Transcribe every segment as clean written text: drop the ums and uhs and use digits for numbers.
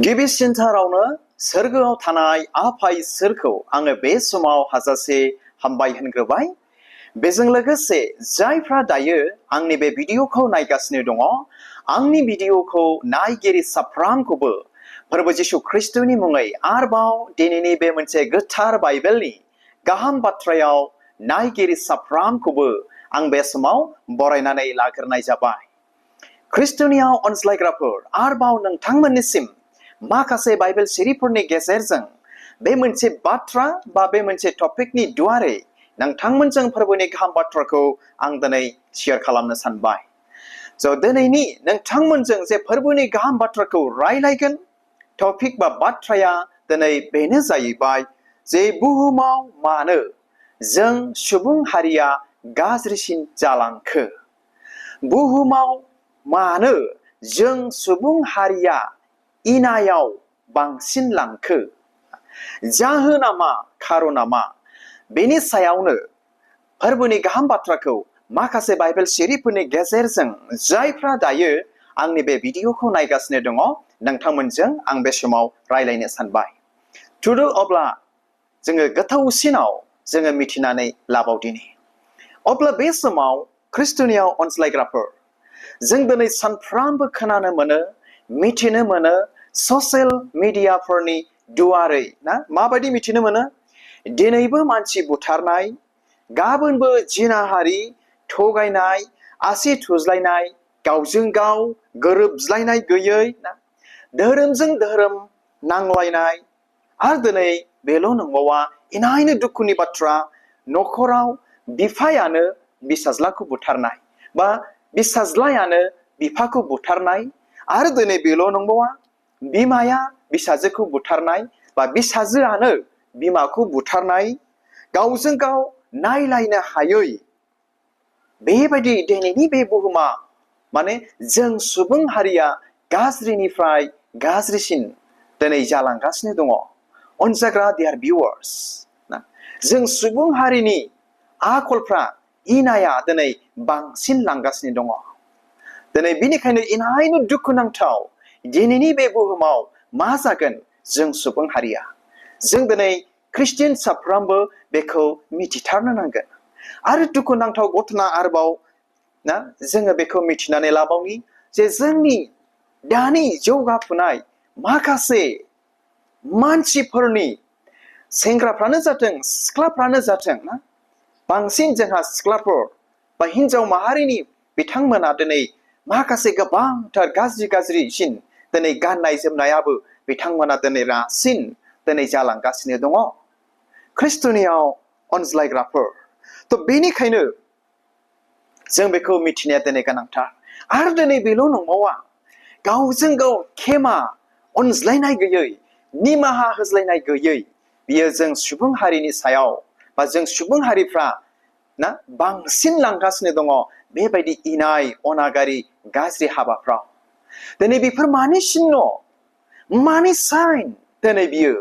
गिबिसिनथारावनो सोरगोआव थानाय आफा इसोरखौ आङो बे समाव हाजासे हामबाय होनग्रोबाय। बेजों लोगोसे जायफ्रा दायो आंनि बे भिडिअखौ नायगासिनो दङ, आंनि भिडिअखौ नायगिरि साफ्रामखौबो फोरबो जिशु ख्रिस्टनि मुङै आरोबाव दिनैनि बे मोनसे गोथार बाइबेलनि गाहाम बाथ्रायाव नायगिरि साफ्रामखौबो आं बे समाव बरायनानै लाग्रोनाय जाबाय। ख्रिस्टनियाव अनज्लायग्राफोर, आरोबाव नोंथांमोननिसिम माखासे बाइबेल सिरिफोरनि गेजेरजों बे मोनसे बाथ्रा बा बे मोनसे टपिकनि दुआरै नोंथांमोनजों फोरबोनि गाहाम बाथ्राखौ आं दिनै शेयार खालामनो सानबाय। दिनैनि नोंथांमोनजों जे फोरबोनि गाहाम बाथ्राखौ रायलायगोन, टपिक बा बाथ्राया दिनै बेनो जाहैबाय जे बुहुमाव मानो जों सुबुं हारिया गाज्रिसिन जालांखो। बुहुमाव मानो जों सुबुं हारिया इनायाव बांसिन लांखो, जाहोना मा, खारना मा, बेनि सायावनो फोरबोनि गाहाम बाथ्राखौ माखासे बाइबेल सिरिफोरनि गेजेरजों जायफ्रा दायो आंनि बे भिडिअखौ नायगासिनो दङ, नोंथांमोनजों आं बे समाव रायलायनो सानबाय। थुदो अब्ला जोङो गोथौसिनाव जोङो मिथिनानै लाबावदिनि। अब्ला बे समाव ख्रिस्टनियाव अनज्लायग्राफोर, जों दिनै सानफ्रामबो खोनानो मोनो, मिथिनो मोनो ससियेल मिडियाफोरनि दुआरै ना, माबायदि मिथिनो मोनो, दिनैबो मानसि बुथारनाय, गाबोनबो जिनाहारि, थगायनाय, आसि थुज्लायनाय, गावजों गाव गोरोबज्लायनाय गैयै ना, धोरोमजों धोरोम नांलायनाय, आरो दिनै बेल' नंबावा, इनायनो दुखुनि बाथ्रा, न'खराव बिफायानो बिसाज्लाखौ बुथारनाय बा बिसाज्लायानो बिफाखौ बुथारनाय, आरो दिनै बेल' नंबावा, बिमाया बिसाजोखौ बुथारनाय बा बिसाजोआनो बिमाखौ बुथारनाय, गावजों गाव नायलायनो हायै, बेबायदि दिनैनि बे बुहुमा माने जों सुबुं हारिया गाज्रिनिफ्राय गाज्रिसिन दिनै जालांगासिनो दङ। अनजाग्रा डियार भिउवार्स, जों सुबुं हारिनि आखलफ्रा इनाया दिनै बांसिन लांगासिनो दङ। दिनै बिनिखायनो इनायनो दुखुनांथाव, दिनैनि बे बुहुमाव मा जागोन जों सुबुं हारिया। जों दिनै ख्रिस्टियान साफ्रोमबो बेखौ मिथिथारनो नांगोन। आरो दुखुनांथाव घटना आरोबाव ना, जोङो बेखौ मिथिनानै लाबावनि जे जोंनि दानि जौगाफुनाय माखासे मानसिफोरनि, सेंग्राफ्रानो जाथों सिख्लाफ्रानो जाथों ना, बांसिन जोंहा सिख्लाफोर बा हिन्जाव माहारिनि बिथांमोना दिनै माखासे गोबांथार गाज्रिसिन दिनै गाननाय जोमनायाबो बिथांमोना दिनै रासिन दिनै जालांगासिनो दङ। ख्रिस्टनियाव अनज्लायग्राफोर, बेनिखायनो जों बेखौ मिथिनाया दिनै गोनांथार। आरो दिनै बेल' नंबावा, गावजों गाव खेमा अनज्लायनाय गैयै, निमाहा होज्लायनाय गैयै, बियो जों सुबुं हारिनि सायाव बा जों सुबुं हारिफ्रा ना बांसिन लांगासिनो दङ बेबायदि इनाय अनागारि गाज्रि हाबाफ्राव। दिनै बेफोर मानि सिन्न, मानि साइन दिनै बियो,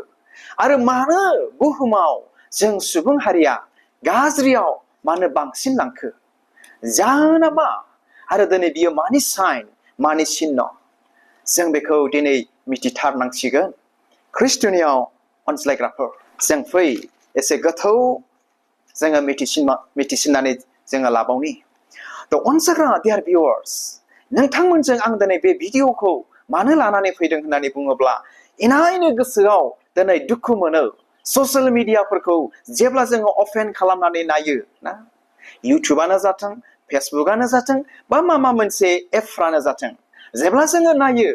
आरो मानो बुहुमाव जों सुबुं हारिया गाज्रियाव मानो बांसिन लांखो, जाहोना मा, आरो दिनै बियो मानि साइन, मानि सिन्न, जों बेखौ दिनै मिथिथारनांसिगोन। ख्रिस्टनियाव अनज्लायग्राफोर, जों फै एसे गोथौ जोङो मिथिसिननानै जोङो लाबावनि। अनजाग्रा डियार भिउवार्स, नोंथांमोनजों आं दिनै बे भिडिअखौ मानो लानानै फैदों होननानै बुङोब्ला, इनायनो गोसोआव दिनै दुखु मोनो। ससियेल मिडियाफोरखौ जेब्ला जोङो अपेन खालामनानै नायो ना, इउटुबानो जाथों, फेसबुकआनो जाथों, बा माबा मोनसे एपफ्रानो जाथों, जेब्ला जोङो नायो,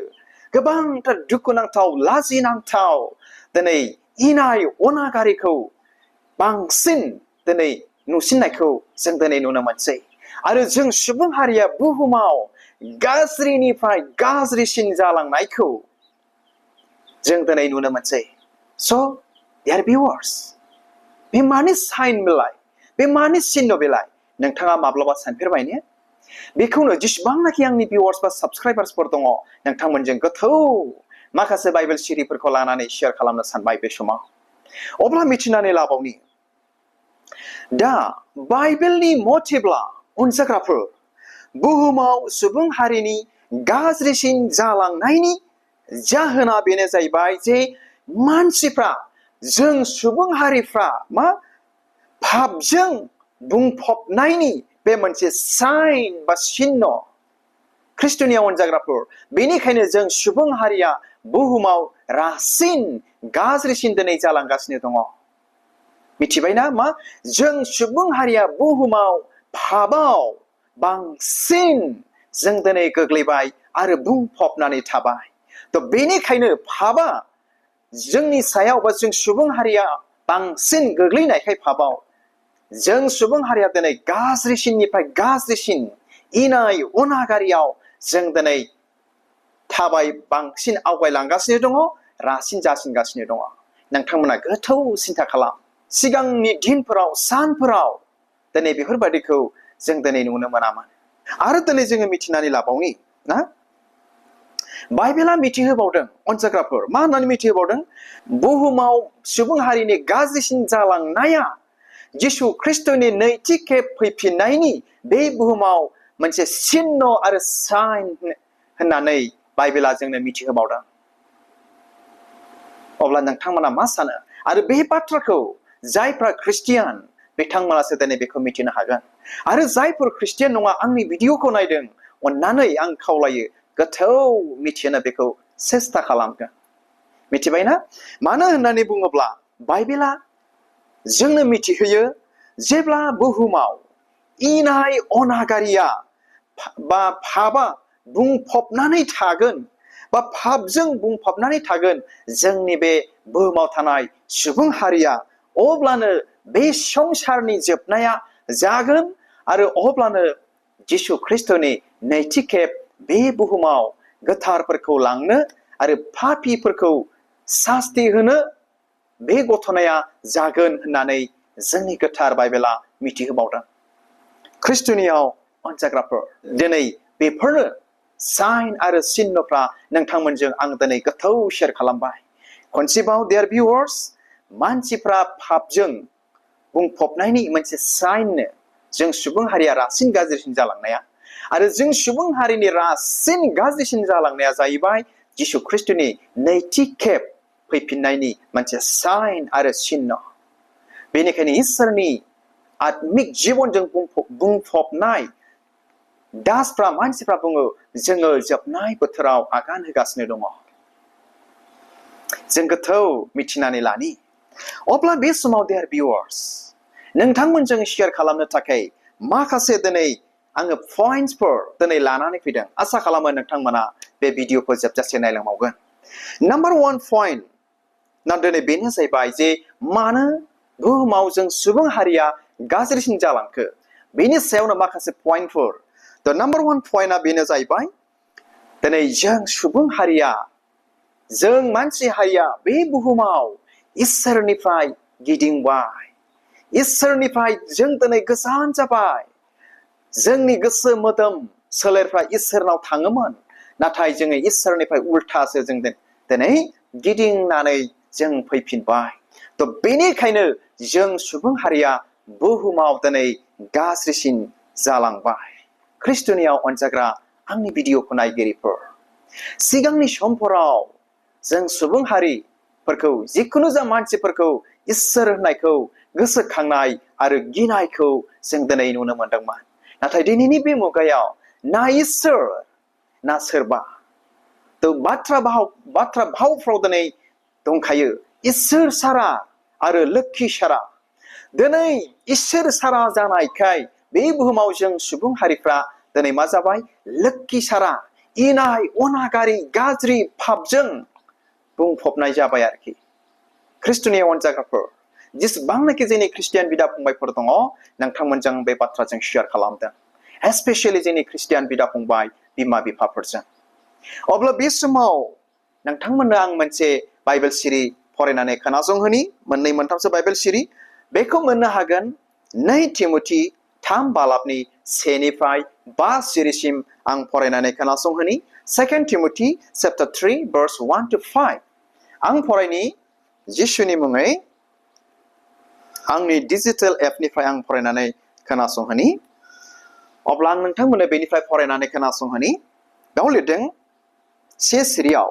गोबांथार दुखुनांथाव, लाजिनांथाव दिनै इनाय अनागारिखौ बांसिन दिनै नुसिननायखौ जों दिनै नुनो मोनसै। आरो जों सुबुं हारिया बुहुमाव गाज्रिनिफ्राय गाज्रिसिन जालांनायखौ जों दिनै नुनो मोनसै। डियार भिउवार्स, बे मानि साइन बेलाय, बे मानि सिन्न बेलाय, नोंथाङा माब्लाबा सानफेरबाय ने? बेखौनो जेसेबांनाखि आंनि भिउवार्स बा साबस्क्राइबार्सफोर दङ, नोंथांमोनजों गोथौ माखासे बाइबेल सिरिफोरखौ लानानै शेयार खालामनो सानबाय बे समाव। अब्ला मिथिनानै लाबावनि, दा बाइबेलनि मथेब्ला अनजाग्राफोर, बुहुमाव सुबुं हारिनि गाज्रिसिन जालांनायनि जाहोना बेनो जाहैबाय जे मानसिफ्रा जों सुबुं हारिफ्रा मा पापजों बुंफबनायनि बे मोनसे साइन बा चिन्ह ख्रिस्ट'नि अनजाग्राफोर बेनिखायनो जों सुबुं हारिया बुहुमाव रासिन गाज्रिसिन दिनै जालांगासिनो दङ मिथिबायना मा जों सुबुं हारिया बुहुमाव पापाव बांसिन जों दिनै गोग्लैबाय आरो बुंफबनानै थाबाय थ' बेनिखायनो पापा जोंनि सायाव बा जों सुबुं हारिया बांसिन गोग्लैनायखाय पापाव जों सुबुं हारिया दिनै गाज्रिसिननिफ्राय गाज्रिसिन इनाय अनागारियाव जों दिनै थाबाय बांसिन आवगायलांगासिनो दङ रासिन जासिनगासिनो दङ नोंथांमोना गोथौ सिन्था खालाम सिगांनि दिनफोराव सानफोराव दिनै बेफोरबायदिखौ जों दिनै नुनो मोनामोन आरो दिनै जोङो मिथिनानै लाबावनि ना बाइबेला मिथिहोबावदों अनजाग्राफोर मा होननानै मिथिहोबावदों बुहुमाव सुबुं हारिनि गाज्रिसिन जालांनाया जिसु ख्रिस्ट'नि नैथि खेब फैफिननायनि बे बुहुमाव मोनसे चिन्ह आरो साइन होननानै बाइबेला जोंनो मिथिहोबावदों अब्ला नोंथांमोना मा सानो आरो बे बाथ्राखौ जायफ्रा ख्रिस्टियान बिथांमोनासो दिनै बेखौ मिथिनो हागोन आरो जायफोर ख्रिस्टियान नङा आंनि भिडिअखौ नायदों अन्नानै आं खावलायो गोथौ मिथिनो बेखौ सेस्था खालामगोन मिथिबायना मानो होननानै बुङोब्ला बाइबेला जोंनो मिथिहोयो जेब्ला बुहुमाव इनाय अनागारिया बा पापा बुंफबनानै थागोन बा पापजों बुंफबनानै थागोन जोंनि बे बुहुमाव थानाय सुबुं हारिया अब्लानो बे संसारनि जोबनाया जागोन आरो अब्लानो जिसु ख्रिस्ट'नि नैथि खेब बे बुहुमाव गोथारफोरखौ लांनो आरो पापीफोरखौ सास्ति होनो बे घटनाया जागोन होननानै जोंनि गोथार बाइबेला मिथिहोबावदों ख्रिस्ट'नियाव अनजाग्राफोर दिनै बेफोरनो साइन आरो चिन्हफ्रा नोंथांमोनजों आं दिनै गोथौ शेयार खालामबाय खनसेबाव देयार भिउवार्स मानसिफ्रा पापजों बुंफबनायनि मोनसे साइननो जों सुबुं हारिया रासिन गाज्रिसिन जालांनाया आरो जों सुबुं हारिनि रासिन गाज्रिसिन जालांनाया जाहैबाय जिसु ख्रिस्ट'नि नैथि खेब फैफिननायनि मोनसे साइन आरो चिन्ह बेनिखायनो इसोरनि आत्मिक जिबनजों बुंफबनाय दासफ्रा मानसिफ्रा बुङो जोङो जोबनाय बोथोराव आगान होगासिनो दङ जों गोथौ मिथिनानै लानि अब्ला बे समाव देयार भिउवार्स नोंथांमोनजों शेयार खालामनो थाखाय माखासे दिनै आङो पइन्ट्सफोर दिनै लानानै फैदों आसा खालामो नोंथांमोना बे भिडिअखौ जोबजासे नायलांबावगोन नाम्बार 1 पइन्ट ना दिनै बेनो जाहैबाय जे मानो बुहुमाव जों सुबुं हारिया गाज्रिसिन जालांखो बेनि सायावनो माखासे पइन्टफोर द नाम्बार 1 पइन्टआ बेनो जाहैबाय दिनै जों सुबुं हारिया जों मानसि हारिया बे बुहुमाव इसोरनिफ्राय गिदिंबाय इसोरनिफ्राय जों दिनै गोजान जाबाय जोंनि गोसो मोदोम सोलेरफ्रा इसोरनाव थाङोमोन नाथाय जोङो इसोरनिफ्राय उल्थासो जों दिनै गिदिंनानै जों फैफिनबाय थ' बेनिखायनो जों सुबुं हारिया बुहुमाव दिनै गाज्रिसिन जालांबाय ख्रिस्ट'नियाव अनजाग्रा आंनि भिडिअखौ नायगिरिफोर सिगांनि समफोराव जों सुबुं हारिफोरखौ जिखुनु जा मानसिफोरखौ इसोर होननायखौ गोसोखांनाय आरो गिनायखौ जों दिनै नुनो मोनदोंमोन नाथाय दिनैनि बे मुगायाव ना इसोर ना सोरबा थ' बाथ्रा भावफ्राव दिनै दंखायो इसोर सारा आरो लोक्षि सारा दिनै इसोर सारा जानायखाय बे बुहुमाव जों सुबुं हारिफ्रा दिनै मा जाबाय लोक्षि सारा इनाय अनागारि गाज्रि पापजों बुंफबनाय जाबाय आरोखि ख्रिस्ट'नि अनजाग्राफोर जेसेबांनाखि जोंनि ख्रिस्टियान बिदा फंबायफोर दङ नोंथांमोनजों बे बाथ्राजों शेयार खालामदों एस्पेसियेलि जोंनि ख्रिस्टियान बिदा फंबाय बिमा बिफाफोरजों अब्ला बे समाव नोंथांमोननो आं मोनसे बाइबेल सिरि फरायनानै खोनासंहोनि मोननै मोनथामसो बाइबेल सिरि बेखौ मोननो हागोन 2 तिमथि 3 बालाबनि 1 निफ्राय 5 सिरिसिम आं फरायनानै खोनासंहोनि 2 तिमथि चैप्टार 3 verse 1 to 5 आं फरायनि जिसुनि मुङै आंनि डिजिटेल एपनिफ्राय आं फरायनानै खोनासंहोनि अब्ला आं नोंथांमोननो बेनिफ्राय फरायनानै खोनासंहोनि बेयाव लिरदों से सिरियाव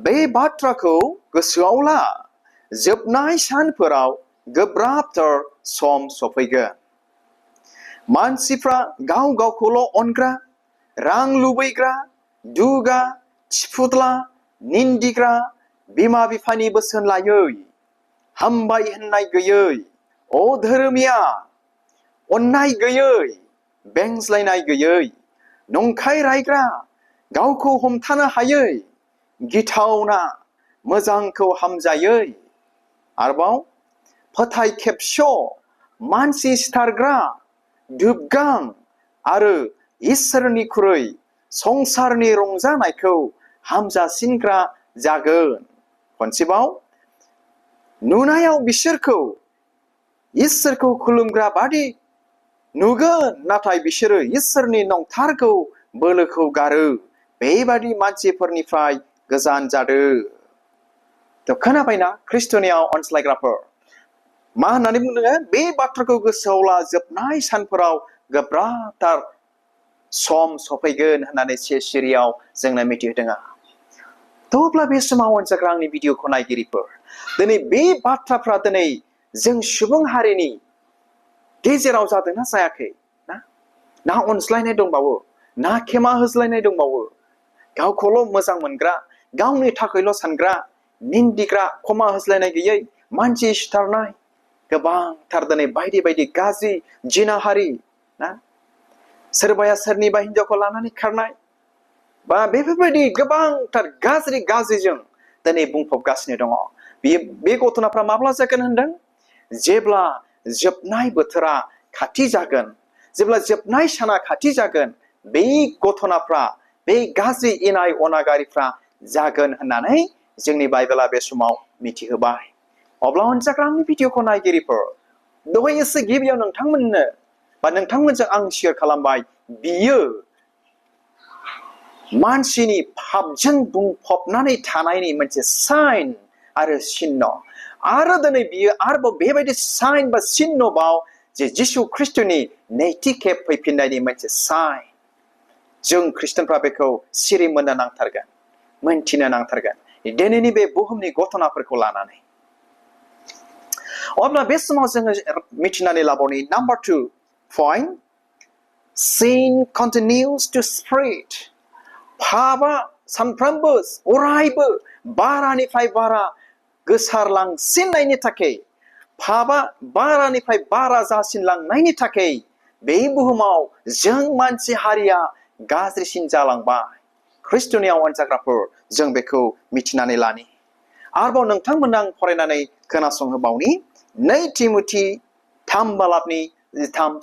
बे बाथ्राखौ गोसोआव ला जोबनाय सानफोराव गोब्राबथार सम सफैगोन मानसिफ्रा गाव गावखौल' अनग्रा रां लुबैग्रा दुगा थिफुद्ला निन्दिग्रा बिमा बिफानि बोसोन लायै हामबाय होननाय गैयै अधोरोमिया अननाय गैयै बेंज्लायनाय गैयै नंखाय रायग्रा गावखौ हमथानो हायै गिथावना मोजांखौ हामजायै आरोबाव फोथाय खेबस' मानसि सिथारग्रा दुबगां आरो इसोरनिख्रुइ संसारनि रंजानायखौ हामजासिनग्रा जागोन खनसेबाव नुनायाव बिसोरखौ इसोरखौ खुलुमग्रा बादि नुगोन नाथाय बिसोरो इसोरनि नंथारगौ बोलोखौ गारो बेबादि मानसिफोरनिफ्राय गोजान जादो खोनाबायना ख्रिस्ट'नियाव अनस्लायग्राफोर मा होननानै बुंदों बे बाथ्राखौ गोसोआव ला जोबनाय सानफोराव गोब्राबथार सम सफैगोन होननानै सिरियाव जोंनो मिथिहोदों थेवब्ला बे समाव अनजाग्रा आंनि भिडिअखौ नायगिरिफोर दिनै बे बाथ्राफ्रा दिनै जों सुबुं हारिनि गेजेराव जादोंना जायाखै ना अनज्लायनाय दंबावो ना खेमा होज्लायनाय दंबावो गावखौल' मोजां मोनग्रा गावनि थाखायल' सानग्रा निन्दिग्रा खमा होज्लायनाय गैयै मानसि सिथारनाय गोबांथार दिनै बायदि बायदि गाज्रि जिनाहारि ना सोरबाया सोरनिबा हिन्जावखौ लानानै खारनाय बा बेफोरबायदि गोबांथार गाज्रिजों दिनै बुंफबगासिनो दङ बे घटनाफ्रा माब्ला जागोन होनदों जेब्ला जोबनाय बोथोरा खाथि जागोन जेब्ला जोबनाय साना खाथि जागोन बे घटनाफ्रा बे गाज्रि इनाय अनागारिफ्रा जागोन होननानै जोंनि बाइबेला बे समाव मिथिहोबाय अब्ला अनजाग्रा आंनि भिडिअखौ नायगिरिफोर दहाय एसे गिबियाव नोंथांमोननो बा नोंथांमोनजों आं शेयार खालामबाय बियो मानसिनि पापजों बुंफबनानै थानायनि मोनसे साइन आरो चिन्ह आरो दिनै बियो आरोबाव बेबायदि साइन बा चिन्हबाव जे जिसु ख्रिस्ट'नि नैथि खेब फैफिननायनि मोनसे साइन जों ख्रिस्टानफ्रा बेखौ सिरि मोननो नांथारगोन मोनथिनो नांथारगोन दिनैनि बे बुहुमनि घटनाफोरखौ लानानै अब्ला बे समाव जोङो मिथिनानै लाबावनि number 2 point sin continues to spread पापा सानफ्रोमबो अरायबो बारानिफ्राय बारा गोसारलांसिननायनि थाखाय पापा बारानिफ्राय बारा जासिनलांनायनि थाखाय बे बुहुमाव जों मानसि हारिया गाज्रिसिन जालांबाय ख्रिस्ट'नियाव अनजाग्राफोर जों बेखौ मिथिनानै लानि आरोबाव नोंथांमोननो आं फरायनानै खोनासंहोबावनि 2 तिमथि 3 बालाबनि 3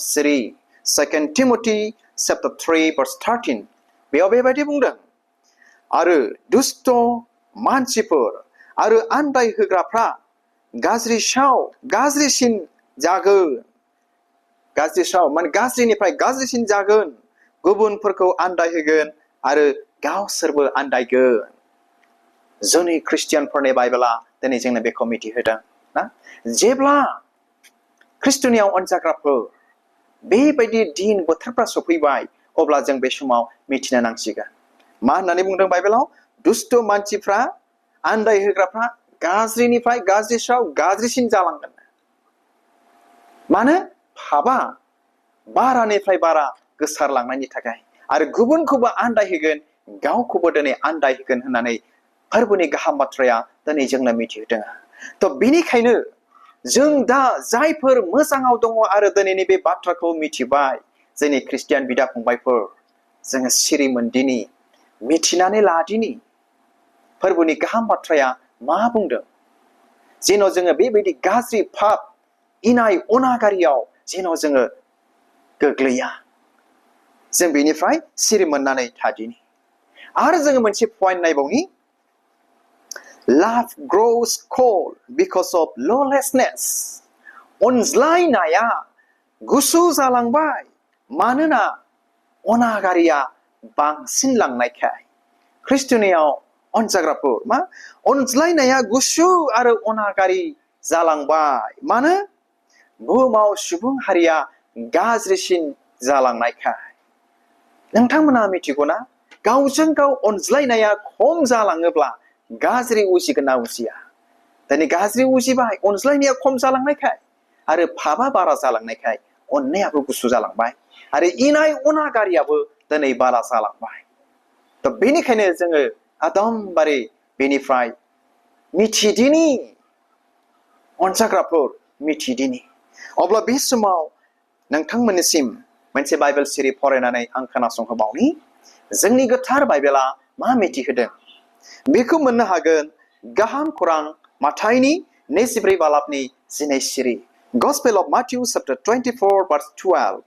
2 तिमथि chapter 3 verse 13 बेयाव बेबायदि बुंदों आरो दुष्ट मानसिफोर आरो आन्दाय होग्राफ्रा गाज्रिसिन जागोन माने गाज्रिनिफ्राय गाज्रिसिन जागोन गुबुनफोरखौ आन्दाय होगोन आरो गावसोरबो आन्दायगोन जोंनि ख्रिस्टियानफोरनि बाइबेला दिनै जोंनो बेखौ मिथिहोदों ना जेब्ला ख्रिस्ट'नियाव अनजाग्राफोर बेबायदि दिन बोथोरफ्रा सफैबाय अब्ला जों बे समाव मिथिनो नांसिगोन मा होननानै बुंदों बाइबेलाव दुष्ट मानसिफ्रा आन्दाय होग्राफ्रा गाज्रिनिफ्राय गाज्रिसिन जालांगोन मानो पापा बारानिफ्राय बारा गोसारलांनायनि थाखाय आरो गुबुनखौबो आन्दाय होगोन गावखौबो दिनै आन्दाय होगोन होननानै फोरबोनि गाहाम बाथ्राया दिनै जोंनो मिथिहोदों थ' बिनिखायनो जों दा जायफोर मोजाङाव दङ आरो दिनैनि बे बाथ्राखौ मिथिबाय जोंनि ख्रिस्टियान बिदा फंबायफोर जोङो सिरि मोनदिनि मिथिनानै लादिनि फोरबोनि गाहाम बाथ्राया मा बुंदों जेन' जोङो बेबायदि गाज्रि पाप इनाय अनागारियाव जेन' जोङो गोग्लैया जों बेनिफ्राय सिरि मोननानै थादिनि आरो जोङो मोनसे पइन्ट नायबावनि Love grows cold because of lawlessness. अनज्लायनाया गुसु जालांबाय मानोना अनागारिया बांसिन लांनायखाय ख्रिस्ट'नियाव अनजाग्राफोर मा अनज्लायनाया गुसु आरो अनागारि जालांबाय मानो बुहुमाव सुबुं हारिया गाज्रिसिन जालांनायखाय नोंथांमोना मिथिगौना गावजों गाव अनज्लायनाया खम जालाङोब्ला गाज्रि उजिगोन ना उजिया दिनै गाज्रि उजिबाय अनज्लायनाया खम जालांनायखाय आरो पापा बारा जालांनायखाय अननायाबो गुसु जालांबाय आरो इनाय अनागारियाबो दिनै बारा जालांबाय दा बेनिखायनो जोङो एकदमबारे बेनिफ्राय मिथिदिनि अनजाग्राफोर मिथिदिनि अब्ला बे समाव नोंथांमोननिसिम मोनसे बाइबेल सिरि फरायनानै आं खोनासंहोबावनि जोंनि गोथार बाइबेला मा मिथिहोदों बेखौ मोननो हागोन गाहाम खौरां माथाइनि 24 बालाबनि 12 सिरि Gospel of Matthew chapter 24 verse 12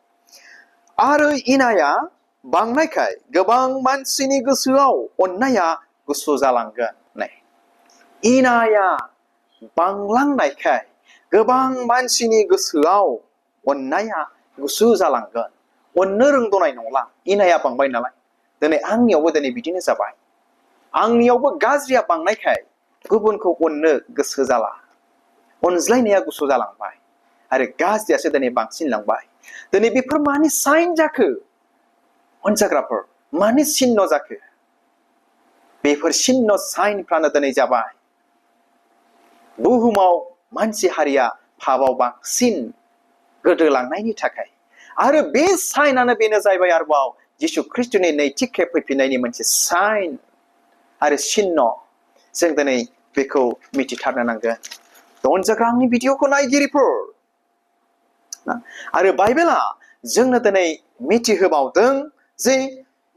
आरो इनाया बांनायखाय गोबां मानसिनि गोसोआव अननाया गुसु जालांगोन नै इनाया बांलांनायखाय गोबां मानसिनि गोसोआव अननाया गुसु जालांगोन अननो रोंदनाय नंला इनाया बांबाय नालाय दिनै आंनियावबो दिनै बिदिनो जाबाय आंनियावबो गाज्रिया बांनायखाय गुबुनखौ अननो गोसो जाला अनज्लायनाया गुसु जालांबाय आरो गाज्रियासो दिनै बांसिनलांबाय दिनै बेफोर मानि साइन जाखो अनजाग्राफोर मानि चिन्ह जाखो बेफोर चिन्ह साइनफ्रानो दिनै जाबाय बुहुमाव मानसि हारिया पापाव बांसिन गोदोलांनायनि थाखाय आरो बे साइनानो बेनो जाहैबाय आरोबाव जिसु ख्रिस्टनि नैथि खेब फैफिननायनि मोनसे साइन आरो चिन्ह जों दिनै बेखौ मिथिथारनो नांगोन अनजाग्रा आंनि भिडिअखौ नायगिरिफोर आरो बाइबेला जोंनो दिनै मिथिहोबावदों जे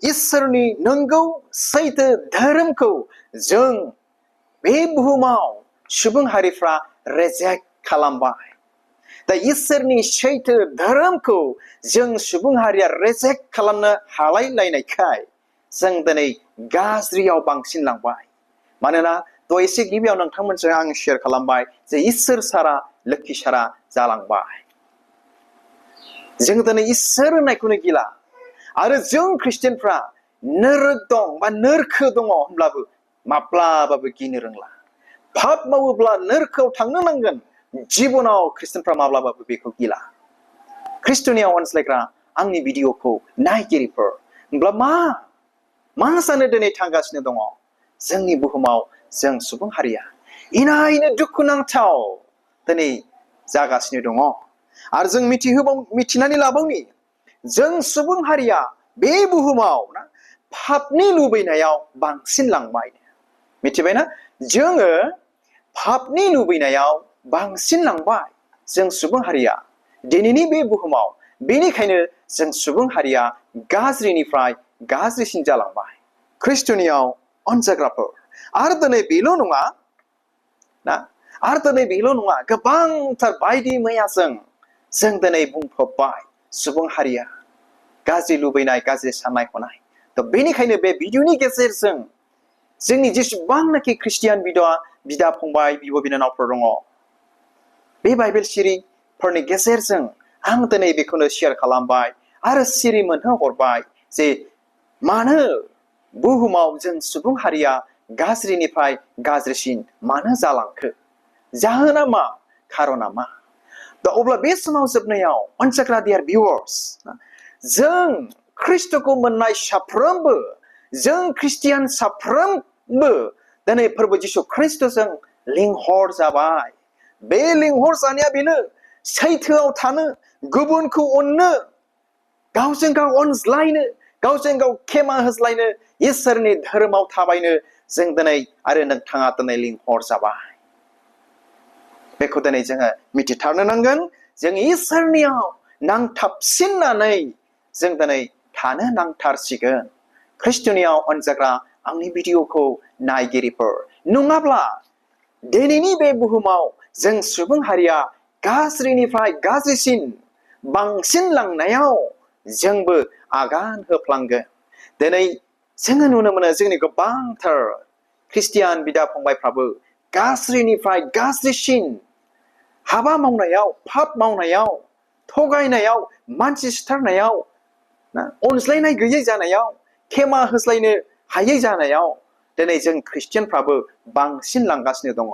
इसोरनि नंगौ सैथो धोरोमखौ जों बे बुहुमाव सुबुं हारिफ्रा रिजेक्ट खालामबाय दा इसोरनि सैथो धोरोमखौ जों सुबुं हारिया रिजेक्ट खालामनो हालायलायनायखाय जों दिनै गाज्रियाव बांसिन लांबाय मानोना एसे गिबियाव नोंथांमोनजों आं शेयार खालामबाय जे इसोर सारा लोखि सारा जालांबाय जों दिनै इसोर होननायखौनो गिला आरो जों ख्रिस्टियानफ्रा नोरोग दं बा नोरखो दङ होनब्लाबो माब्लाबाबो गिनो रोंला पाप मावोब्ला नोरखोआव थांनो नांगोन जिबनाव ख्रिस्टियानफ्रा माब्लाबाबो बेखौ गिला ख्रिस्टनियाव अनज्लायग्रा आंनि भिडिअखौ नायगिरिफोर होनब्ला मा जानो दिनै थांगासिनो दङ जोंनि बुहुमाव जों सुबुं हारिया इनायनो दुखुनांथाव दिनै जागासिनो दङ आरो जों मिथिनानै लाबावनि जों सुबुं हारिया बे बुहुमाव पापनि लुबैनायाव बांसिन लांबाय मिथिबायना जोङो पापनि लुबैनायाव बांसिन लांबाय जों सुबुं हारिया दिनैनि बे बुहुमाव बेनिखायनो जों सुबुं हारिया गाज्रिनिफ्राय गाज्रिसिन जालांबाय ख्रिस्टनियाव अनजाग्राफोर आरो दिनै बेल' नङा गोबांथार बायदि मैयाजों जों दिनै बुंफबबाय सुबुं हारिया गाज्रि लुबैनाय गाज्रि साननाय हनाय थ' बेनिखायनो बे भिडिअनि गेजेरजों जोंनि जेसेबांनाखि ख्रिस्टियान बिदा फंबाय बिब' बिनानावफोर दङ बे बाइबेल सिरिफोरनि गेजेरजों आं दिनै बेखौनो शेयार खालामबाय आरो सिरि मोनहोहरबाय जे मानो बुहुमाव जों सुबुं हारिया गाज्रिनिफ्राय गाज्रिसिन मानो जालांखो जाहोना मा खारना मा दा अब्ला बे समाव जोबनायाव अनजाग्रा डियार भिउवार्स जों ख्रिस्टखौ मोननाय साफ्रोमबो जों ख्रिस्टियान साफ्रोमबो दिनै फोरबो जिसु ख्रिस्टजों लिंहर जाबाय बे लिंहर जानाया बेनो सैथोआव थानो गुबुनखौ अननो गावजों गाव अनज्लायनो गावजों गाव खेमा होज्लायनो इसोरनि धोरोमाव थाबायनो जों दिनै आरो नोंथाङा दिनै लिंहर जाबाय बेखौ दिनै जोङो मिथिथारनो नांगोन जों इसोरनियाव नांथाबसिननानै जों दिनै थानो नांथारसिगोन ख्रिस्टनियाव अनजाग्रा आंनि भिडिअखौ नायगिरिफोर नङाब्ला दिनैनि बे बुहुमाव जों सुबुं हारिया गाज्रिनिफ्राय गाज्रिसिन बांसिन लांनायाव जोंबो आगान होफ्लांगोन दिनै जोङो नुनो मोनो जोंनि गोबांथार ख्रिस्टियान बिदा फंबायफ्राबो गाज्रिनिफ्राय गाज्रिसिन हाबा मावनायाव पाप मावनायाव थगायनायाव मानसि सिथारनायाव अनज्लायनाय गैयै जानायाव खेमा होज्लायनो हायै जानायाव दिनै जों ख्रिस्टियानफ्राबो बांसिन लांगासिनो दङ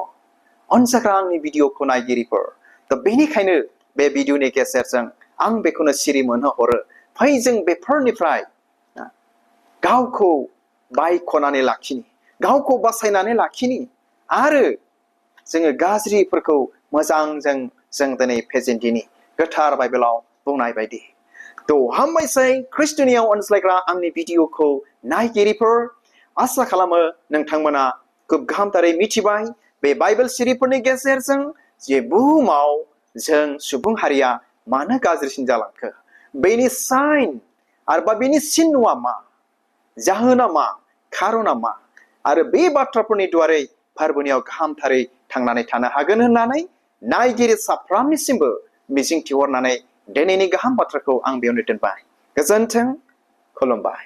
अनजाग्रा आंनि भिडिअखौ नायगिरिफोर दा बेनिखायनो बे भिडिअनि गेजेरजों आं बेखौनो सिरि मोनहोहरो फै जों बेफोरनिफ्राय गावखौ बायख'नानै लाखिनि गावखौ बासायनानै लाखिनि आरो जोङो गाज्रिफोरखौ मोजांजों जों दिनै फेजेनदिनि गोथार बाइबेलाव बुंनाय बायदि थ' हामबायसै ख्रिस्ट'नियाव अनज्लायग्रा आंनि भिडिअखौ नायगिरिफोर आसा खालामो नोंथांमोना खोब गाहामथारै मिथिबाय बे बाइबेल सिरिफोरनि गेजेरजों जे बुहुमाव जों सुबुं हारिया मानो गाज्रिसिन जालांखो बेनि साइन आरो बेनि सिनआ मा जाहोना मा खारना मा आरो बे बाथ्राफोरनि दुवारै फोरबोनियाव गाहामथारै थांनानै थानो हागोन होननानै नायगिरि साफ्रोमनिसिमबो मिजिंथिहरनानै दिनैनि गाहाम बाथ्राखौ आं बेयावनो दोनबाय गोजोन्थों खुलुमबाय।